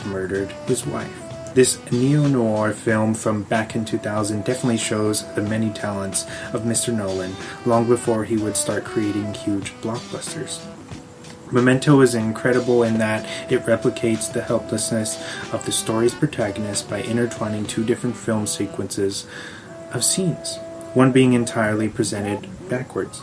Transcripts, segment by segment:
almost murdered his wife. This neo-noir film from back in 2000 definitely shows the many talents of Mr. Nolan long before he would start creating huge blockbusters. Memento is incredible in that it replicates the helplessness of the story's protagonist by intertwining two different film sequences of scenes, one being entirely presented backwards.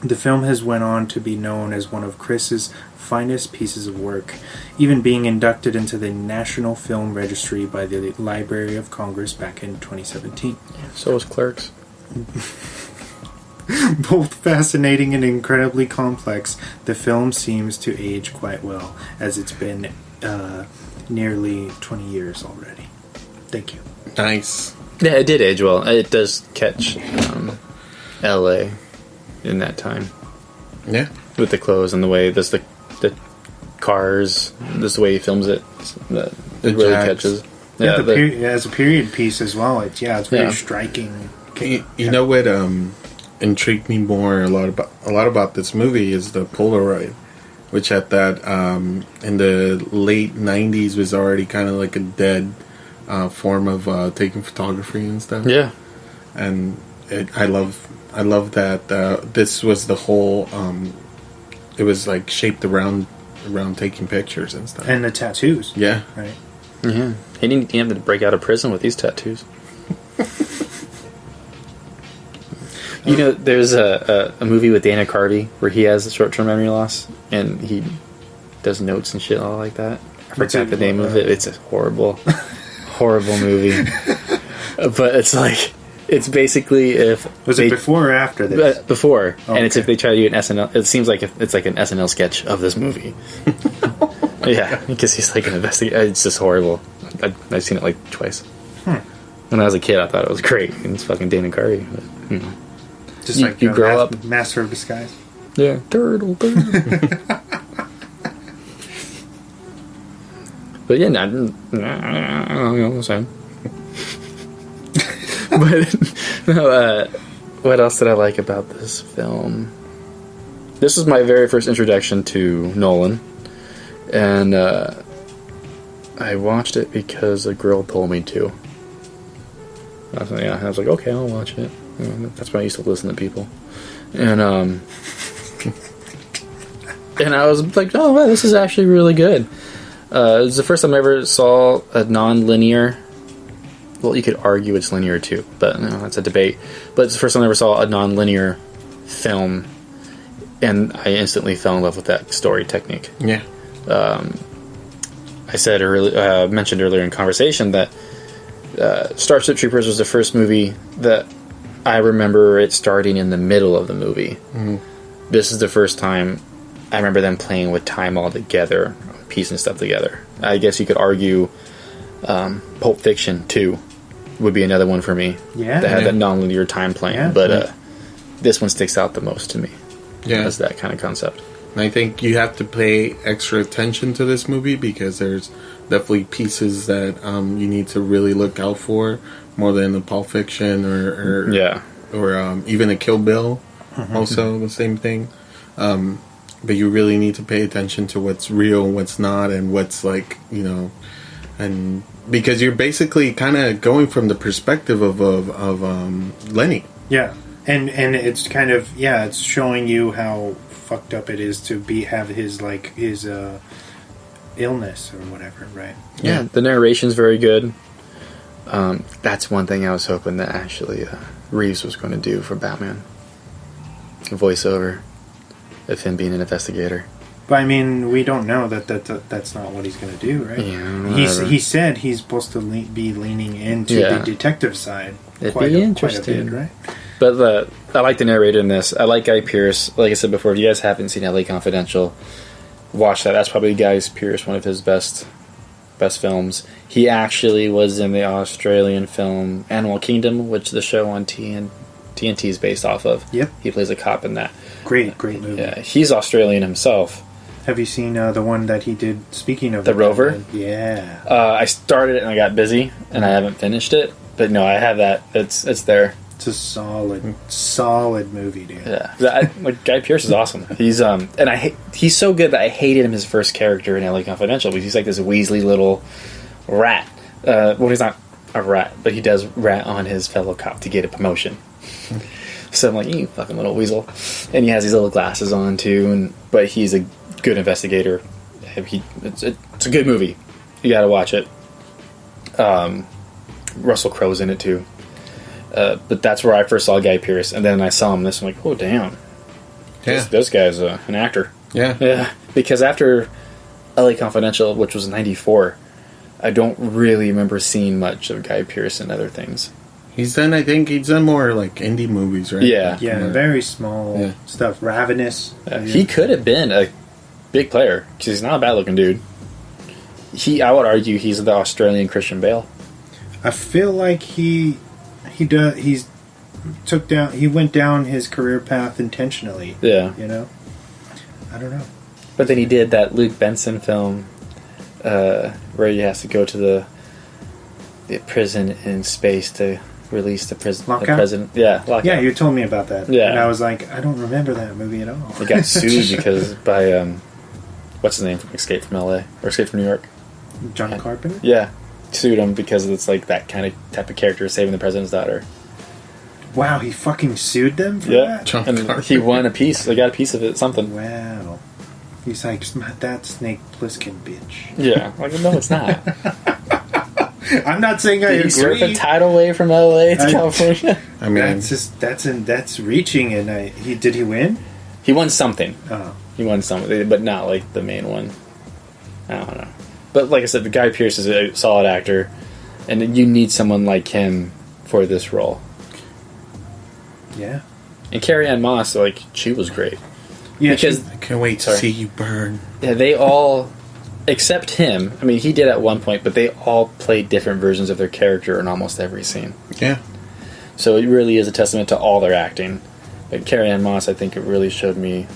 The film has went on to be known as one of Chris's finest pieces of work, even being inducted into the National Film Registry by the Library of Congress back in 2017. So was Clerks. Both fascinating and incredibly complex, the film seems to age quite well, as it's been nearly 20 years already. Thank you. Nice. Yeah, it did age well. It does catch L.A. in that time. Yeah. With the clothes and the way there's the cars, just the way he films it, it really catches. Yeah, as a period piece as well. It's very striking. You know what intrigued me more a lot about this movie is the Polaroid, which at that in the late 90s was already kind of like a dead form of taking photography and stuff. Yeah, and I love that this was the whole. It was like shaped around taking pictures and stuff. And the tattoos. Yeah. Right. Yeah. He didn't have to break out of prison with these tattoos. You know, there's a movie with Dana Carvey where he has short-term memory loss and he does notes and shit all like that. I forgot the name of it. It's a horrible movie. But it's like, it's basically if... Was it before or after this? Before. Oh, and it's if they try to do an SNL... It seems like it's like an SNL sketch of this movie. Yeah, because he's like an investigator. It's just horrible. I've seen it like twice. When I was a kid, I thought it was great. And it's fucking Dana Carvey. But, Just you grow up. Master of Disguise. Yeah. Turtle. But yeah, I don't know what I'm saying. But no, what else did I like about this film? This was my very first introduction to Nolan, and I watched it because a girl told me to. I was like, okay, I'll watch it. That's when I used to listen to people, and and I was like, oh wow, this is actually really good. It was the first time I ever saw a non-linear. Well, you could argue it's linear too, but that's a debate. But it's the first time I ever saw a non-linear film, and I instantly fell in love with that story technique. Yeah. I said mentioned earlier in conversation that Starship Troopers was the first movie that I remember it starting in the middle of the movie. Mm-hmm. This is the first time I remember them playing with time all together, piecing stuff together. I guess you could argue Pulp Fiction 2 would be another one for me. Yeah. That had that non-linear time playing. Yeah, but this one sticks out the most to me. Yeah. As that kind of concept. And I think you have to pay extra attention to this movie because there's definitely pieces that you need to really look out for more than the Pulp Fiction or even a Kill Bill. Mm-hmm. Also the same thing. But you really need to pay attention to what's real and what's not, and what's like, and because you're basically kind of going from the perspective of Lenny. Yeah, and it's kind of it's showing you how fucked up it is to have his illness or whatever, right? Yeah, the narration's very good. That's one thing I was hoping that actually Reeves was going to do for Batman. A voiceover of him being an investigator. But I mean, we don't know that's not what he's going to do, right? Yeah, he said he's supposed to be leaning into the detective side. It'd be interesting, right? But I like the narrator in this. I like Guy Pearce. Like I said before, if you guys haven't seen LA Confidential, watch that. That's probably Guy Pearce, one of his best films. He actually was in the Australian film Animal Kingdom, which the show on TNT is based off of. Yep. He plays a cop in that. Great movie. Yeah, he's Australian himself. Have you seen the one that he did, speaking of... The Rover? Yeah. I started it and I got busy, and I haven't finished it. But no, I have that. It's there. It's a solid movie, dude. Yeah, Guy Pearce is awesome. He's he's so good that I hated him his first character in LA Confidential because he's like this Weasley little rat. Well, he's not a rat, but he does rat on his fellow cop to get a promotion. So I'm like, you fucking little weasel. And he has these little glasses on too, but he's a good investigator. It's a good movie. You gotta watch it. Russell Crowe's in it too. But that's where I first saw Guy Pearce, and then I saw him this. I'm like, oh damn, this guy's an actor. Yeah. Because after LA Confidential, which was '94, I don't really remember seeing much of Guy Pearce and other things. I think he's done more like indie movies, right? Yeah, very small stuff. Ravenous. He could have been a big player because he's not a bad looking dude. I would argue he's the Australian Christian Bale. I feel like he went down his career path intentionally. Yeah. I don't know. But then he did that Luke Benson film where he has to go to the prison in space to release the president. Yeah, Lockout. Yeah, you told me about that. Yeah. And I was like, I don't remember that movie at all. He got sued by what's his name from Escape from LA or Escape from New York? John Carpenter? Yeah. Sued him because it's like that kind of type of character saving the president's daughter. Wow, he fucking sued them for that? John and Carpenter. He won a piece. They got a piece of it, something. Wow. He's like, that Snake Plissken bitch. Yeah. Like, no, it's not. I'm not saying I Did he agree. surf a tidal wave from LA to California? I mean, that's reaching, and did he win? He won something. Oh. He won something, but not like the main one. I don't know. But like I said, the Guy Pearce is a solid actor, and you need someone like him for this role. Yeah. And Carrie-Anne Moss, like, she was great. Yeah, because I can't wait to see you burn. Yeah, they all, except him. I mean, he did at one point, but they all played different versions of their character in almost every scene. Yeah. So it really is a testament to all their acting. But Carrie-Anne Moss, I think it really showed me,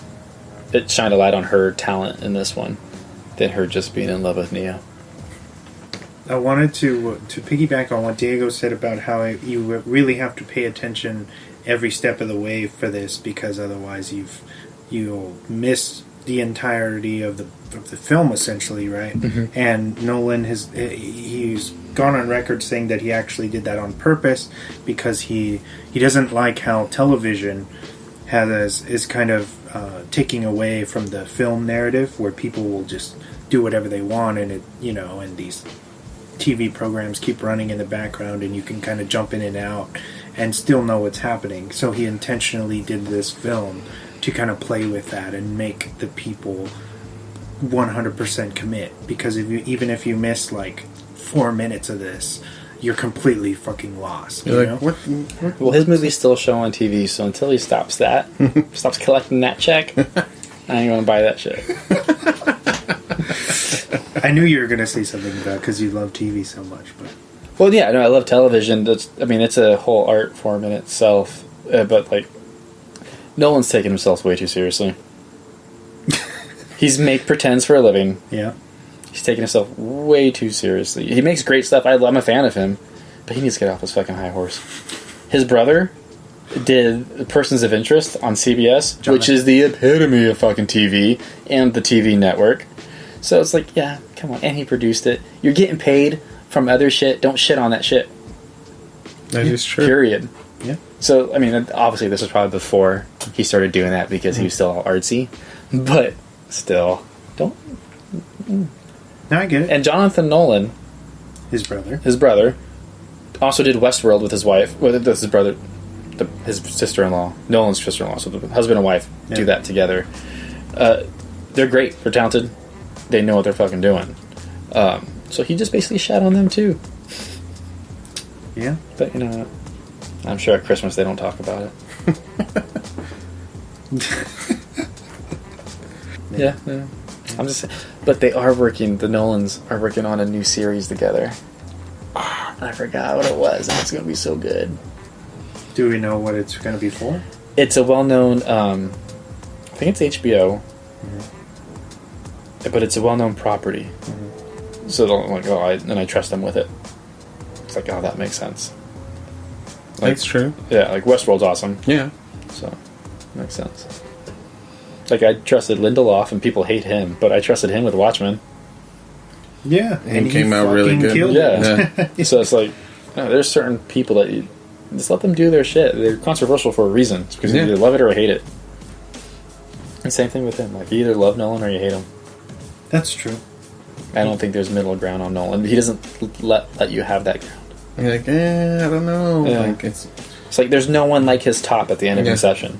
it shined a light on her talent in this one than her just being in love with Neo. I wanted to piggyback on what Diego said about how you really have to pay attention every step of the way for this, because otherwise you'll miss the entirety of the film, essentially, right? Mm-hmm. And Nolan he's gone on record saying that he actually did that on purpose because he doesn't like how television is kind of taking away from the film narrative, where people will just do whatever they want, and and these TV programs keep running in the background, and you can kind of jump in and out and still know what's happening. So he intentionally did this film to kind of play with that and make the people 100% commit, because even if you miss like 4 minutes of this, you're completely fucking lost. You're you like, know? what? Well, his movies still show on TV, so until he stops that, stops collecting that check, I ain't gonna buy that shit. I knew you were going to say something about because you love TV so much, but well, yeah, no, I love television. It's a whole art form in itself, but like, Nolan's taking himself way too seriously. He's pretends for a living. yeah. He's taking himself way too seriously. He makes great stuff. I'm a fan of him, but he needs to get off his fucking high horse. His brother did Persons of Interest on CBS, which is the epitome of fucking TV and the TV network. So it's like, yeah, come on. And he produced it. You're getting paid from other shit. Don't shit on that shit. That is true. Period. Yeah. So, I mean, obviously this was probably before he started doing that because he was still all artsy. But still, don't... No, I get it. And Jonathan Nolan, His brother, also did Westworld with his wife. Well, that's his brother, his sister-in-law, Nolan's sister-in-law. So the husband and wife do that together. They're great. They're talented. They know what they're fucking doing. So he just basically shat on them too. Yeah. But you know what? I'm sure at Christmas they don't talk about it. Yeah. I'm just saying. But they are working, the Nolans are working on a new series together. I forgot what it was, and it's going to be so good. Do we know what it's going to be for? It's a well-known, I think it's HBO, but it's a well-known property. So I'm like, I trust them with it. It's like, oh, that makes sense. That's true. Yeah, like Westworld's awesome. Yeah. So, makes sense. Like, I trusted Lindelof, and people hate him, but I trusted him with Watchmen. Yeah, and he came out really good. Yeah. So it's like, there's certain people that you just let them do their shit. They're controversial for a reason. It's because you either love it or hate it. And same thing with him. Like, you either love Nolan or you hate him. That's true. I don't think there's middle ground on Nolan. He doesn't let you have that ground. You're like, I don't know. Yeah. Like it's like there's no one like his top at the end of Inception.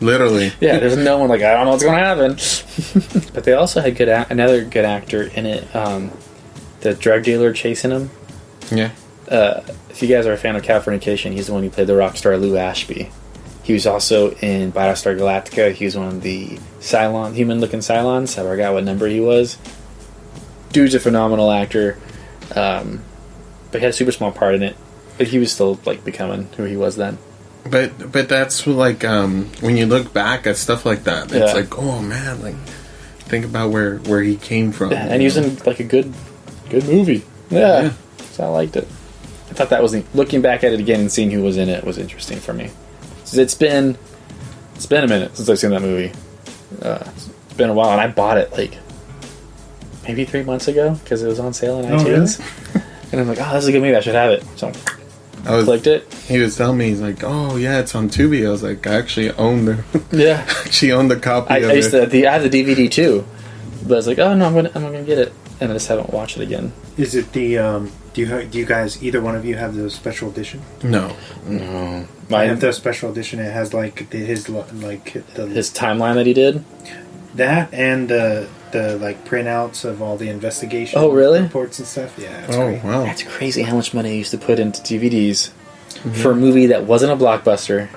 Literally. Yeah, there's no one like, I don't know what's going to happen. But they also had another good actor in it. The drug dealer chasing him. Yeah. If you guys are a fan of Californication, he's the one who played the rock star Lou Ashby. He was also in Battlestar Galactica. He was one of the human-looking Cylons. I forgot what number he was. Dude's a phenomenal actor. But he had a super small part in it. But he was still like becoming who he was then. But that's like when you look back at stuff like that, it's like, oh man, like think about where he came from. Yeah, and he was in like a good movie. Yeah. So I liked it. I thought that was looking back at it again and seeing who was in it was interesting for me. It's been a minute since I've seen that movie. It's been a while, and I bought it like maybe 3 months ago because it was on sale on iTunes. Really? And I'm like, this is a good movie. I should have it. So I clicked it. He was telling me, he's like, oh yeah, it's on Tubi. I was like, I actually own the the copy. I used to. I have the DVD too, but I was like, oh no, I'm gonna get it, and I just haven't watched it again. Is it the do you guys, either one of you, have the special edition? No. I have the special edition. It has like his timeline that he did. That and the like printouts of all the investigation reports and stuff. Yeah. That's great. Wow. That's crazy how much money I used to put into DVDs for a movie that wasn't a blockbuster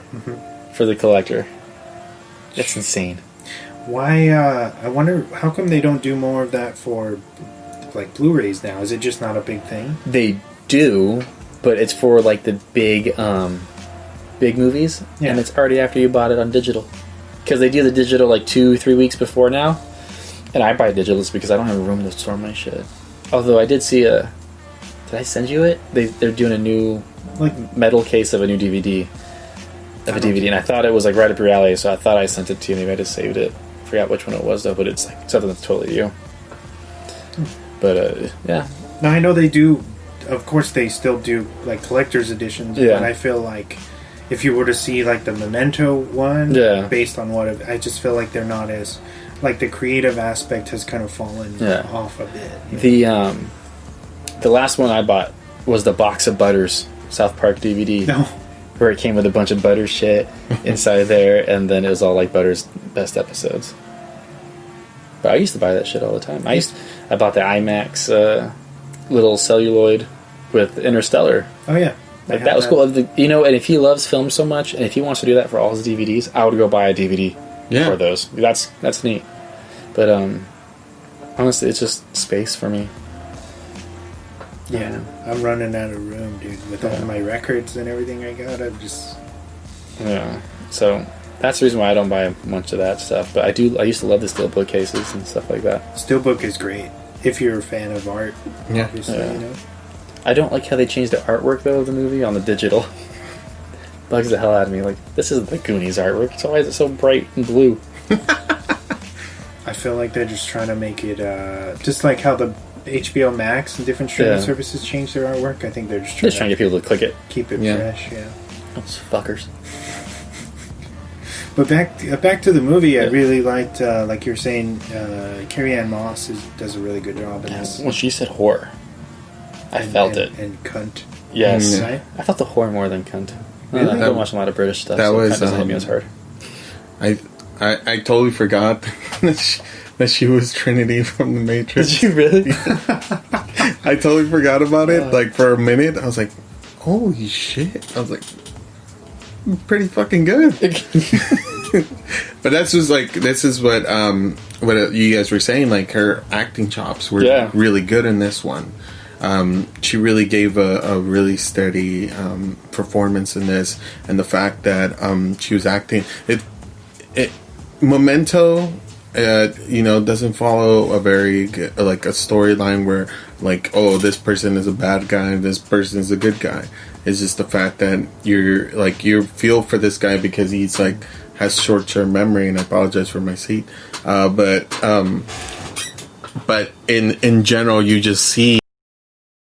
for the collector. That's insane. Why? I wonder how come they don't do more of that for like Blu-rays now. Is it just not a big thing? They do, but it's for like the big movies, and it's already after you bought it on digital. Because they do the digital like 2-3 weeks before now, and I buy digital just because I don't have room to store my shit. Although I did see did I send you it? They're doing a new like metal case of a new DVD. And I thought it was like right up your alley, so I thought I sent it to you. Maybe I just saved it. I forgot which one it was though, but it's like something that's totally you. But yeah. Now I know they do. Of course, they still do like collector's editions. Yeah. But I feel like if you were to see like the Memento one, based on I just feel like they're not as like the creative aspect has kind of fallen off a bit. The last one I bought was the Box of Butters South Park DVD. No. Where it came with a bunch of Butters shit inside there, and then it was all like Butters' best episodes. But I used to buy that shit all the time. I bought the IMAX little celluloid with Interstellar. Oh yeah, like that was cool. And if he loves film so much, and if he wants to do that for all his DVDs, I would go buy a DVD for those. That's neat. But honestly, it's just space for me. Yeah, I'm running out of room, dude. With all my records and everything I got, I'm just... Yeah, so that's the reason why I don't buy much of that stuff. But I used to love the steelbook cases and stuff like that. Steelbook is great, if you're a fan of art, obviously, I don't like how they changed the artwork, though, of the movie on the digital. Bugs the hell out of me. Like, this isn't the Goonies artwork, so why is it so bright and blue? I feel like they're just trying to make it, just like how the HBO Max and different streaming services change their artwork. I think they're just trying to get people to click it, keep it fresh. Yeah, those fuckers. But back to the movie. I really liked, like you were saying, Carrie-Anne Moss does a really good job in this. When she said whore, I felt it. And cunt. Yes, right? I felt the whore more than cunt. Really? I've been watching a lot of British stuff. That was doesn't hit me as hard. I totally forgot that she was Trinity from The Matrix. Did you really? I totally forgot about it. Like for a minute, I was like, "Holy shit!" I was like, "Pretty fucking good." But this is what you guys were saying. Like her acting chops were really good in this one. She really gave a really steady performance in this, and the fact that she was acting it Memento. Doesn't follow a very like a storyline where like, oh, this person is a bad guy and this person is a good guy. It's just the fact that you're like you feel for this guy because he's like has short-term memory, and I apologize for my seat, but in general, you just see